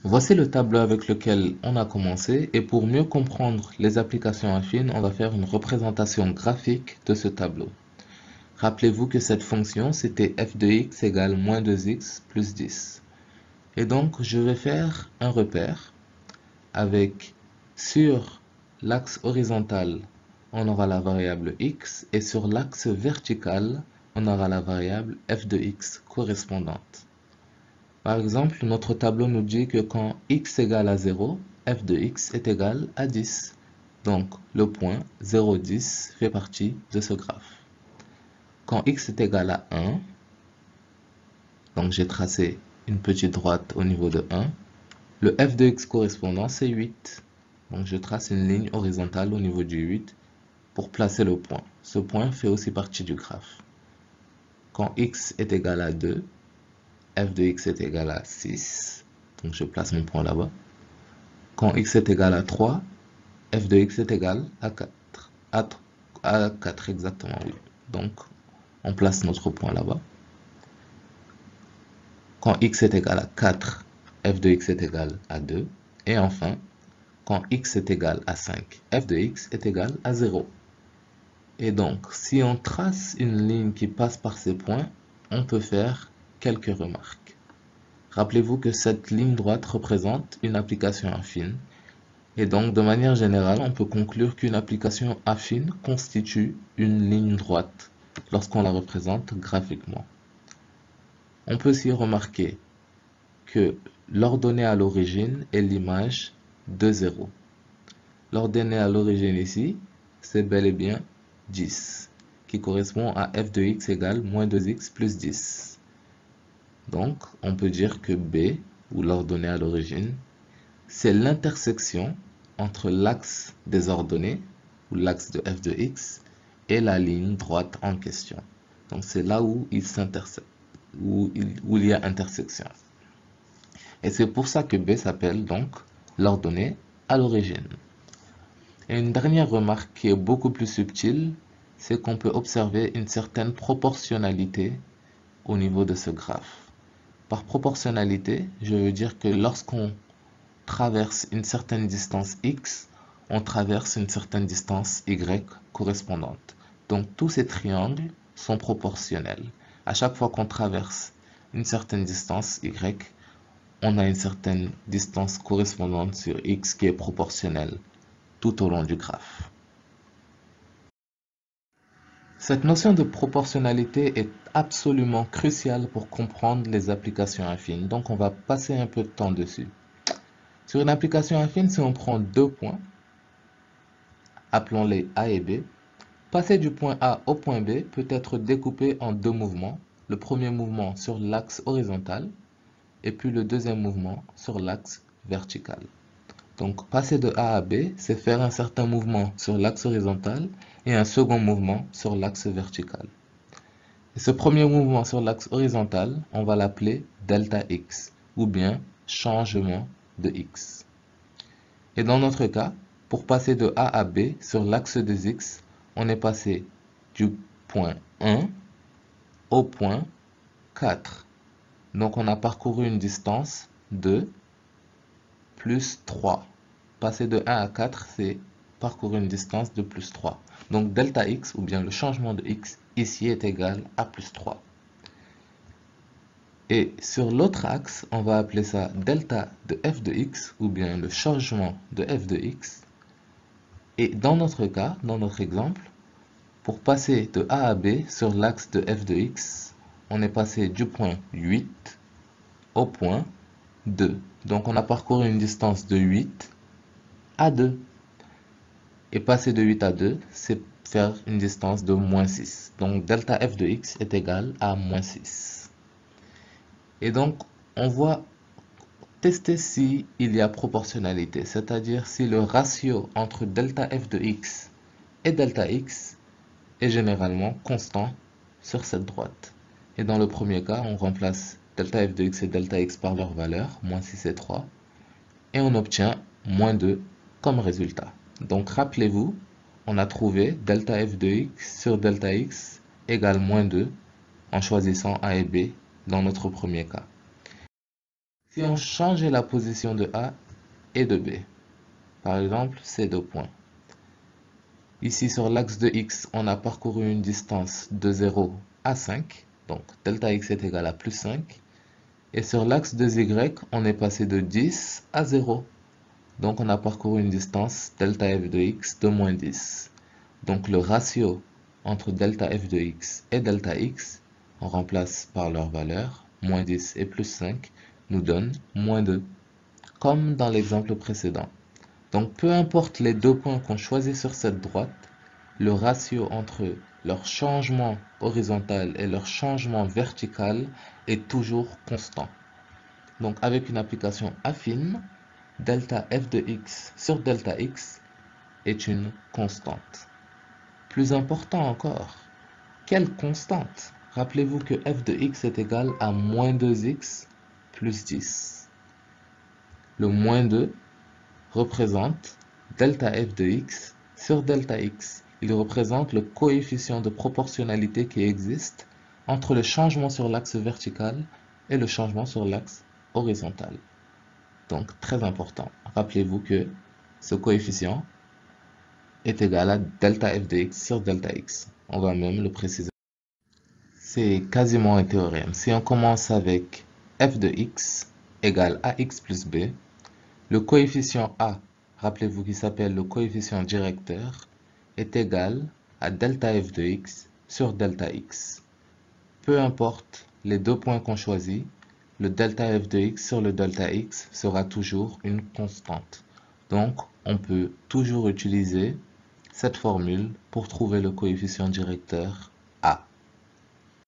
Voici le tableau avec lequel on a commencé et pour mieux comprendre les applications affines, on va faire une représentation graphique de ce tableau. Rappelez-vous que cette fonction, c'était f de x égale moins 2x plus 10. Et donc, je vais faire un repère avec, sur l'axe horizontal, on aura la variable x et sur l'axe vertical, on aura la variable f de x correspondante. Par exemple, notre tableau nous dit que quand x égale à 0, f de x est égal à 10. Donc, le point 0, 10 fait partie de ce graphe. Quand x est égal à 1, donc j'ai tracé une petite droite au niveau de 1, le f de x correspondant c'est 8. Donc je trace une ligne horizontale au niveau du 8 pour placer le point. Ce point fait aussi partie du graphe. Quand x est égal à 2, f de x est égal à 6. Donc je place mon point là-bas. Quand x est égal à 3, f de x est égal à 4. À 4 exactement, oui. Donc on place notre point là-bas. Quand x est égal à 4, f de x est égal à 2. Et enfin, quand x est égal à 5, f de x est égal à 0. Et donc, si on trace une ligne qui passe par ces points, on peut faire quelques remarques. Rappelez-vous que cette ligne droite représente une application affine. Et donc, de manière générale, on peut conclure qu'une application affine constitue une ligne droite lorsqu'on la représente graphiquement. On peut aussi remarquer que l'ordonnée à l'origine est l'image de 0. L'ordonnée à l'origine ici, c'est bel et bien 10, qui correspond à f de x égale moins 2x plus 10. Donc, on peut dire que B, ou l'ordonnée à l'origine, c'est l'intersection entre l'axe des ordonnées, ou l'axe de f de x, et la ligne droite en question. Donc, c'est là où il s'intersecte, où il y a intersection. Et c'est pour ça que B s'appelle donc l'ordonnée à l'origine. Et une dernière remarque qui est beaucoup plus subtile, c'est qu'on peut observer une certaine proportionnalité au niveau de ce graphe. Par proportionnalité, je veux dire que lorsqu'on traverse une certaine distance x, on traverse une certaine distance y correspondante. Donc tous ces triangles sont proportionnels. À chaque fois qu'on traverse une certaine distance y, on a une certaine distance correspondante sur x qui est proportionnelle tout au long du graphe. Cette notion de proportionnalité est absolument cruciale pour comprendre les applications affines, donc on va passer un peu de temps dessus. Sur une application affine, si on prend deux points, appelons-les A et B, passer du point A au point B peut être découpé en deux mouvements, le premier mouvement sur l'axe horizontal et puis le deuxième mouvement sur l'axe vertical. Donc passer de A à B, c'est faire un certain mouvement sur l'axe horizontal et un second mouvement sur l'axe vertical. Et ce premier mouvement sur l'axe horizontal, on va l'appeler delta x ou bien changement de x. Et dans notre cas, pour passer de A à B sur l'axe des x, on est passé du point 1 au point 4. Donc on a parcouru une distance de plus 3. Passer de 1 à 4, c'est parcourir une distance de plus 3. Donc delta x, ou bien le changement de x, ici est égal à plus 3. Et sur l'autre axe, on va appeler ça delta de f de x, ou bien le changement de f de x. Et dans notre cas, dans notre exemple, pour passer de A à B sur l'axe de f de x, on est passé du point 8 au point 2. Donc on a parcouru une distance de 8 à 2. Et passer de 8 à 2, c'est faire une distance de moins 6. Donc delta f de x est égal à moins 6. Et donc, on va tester si il y a proportionnalité, c'est-à-dire si le ratio entre delta f de x et delta x est généralement constant sur cette droite. Et dans le premier cas, on remplace delta f de x et delta x par leur valeur, moins 6 et 3, et on obtient moins 2 comme résultat. Donc rappelez-vous, on a trouvé delta f de x sur delta x égale moins 2 en choisissant A et B dans notre premier cas. Si on changeait la position de A et de B, par exemple ces deux points. Ici sur l'axe de X, on a parcouru une distance de 0 à 5, donc delta X est égal à plus 5. Et sur l'axe de Y, on est passé de 10 à 0. Donc on a parcouru une distance delta f de X de moins 10. Donc le ratio entre delta f de X et delta X, on remplace par leur valeur, moins 10 et plus 5, nous donne moins 2, comme dans l'exemple précédent. Donc peu importe les deux points qu'on choisit sur cette droite, le ratio entre leur changement horizontal et leur changement vertical est toujours constant. Donc avec une application affine, delta f de x sur delta x est une constante. Plus important encore, quelle constante? Rappelez-vous que f de x est égal à moins 2x plus 10. Le moins 2 représente delta f de x sur delta x. Il représente le coefficient de proportionnalité qui existe entre le changement sur l'axe vertical et le changement sur l'axe horizontal. Donc très important, rappelez-vous que ce coefficient est égal à delta f de x sur delta x. On va même le préciser. C'est quasiment un théorème. Si on commence avec f de x égale ax plus b, le coefficient a, rappelez-vous qu'il s'appelle le coefficient directeur, est égal à delta f de x sur delta x. Peu importe les deux points qu'on choisit, le delta f de x sur le delta x sera toujours une constante. Donc, on peut toujours utiliser cette formule pour trouver le coefficient directeur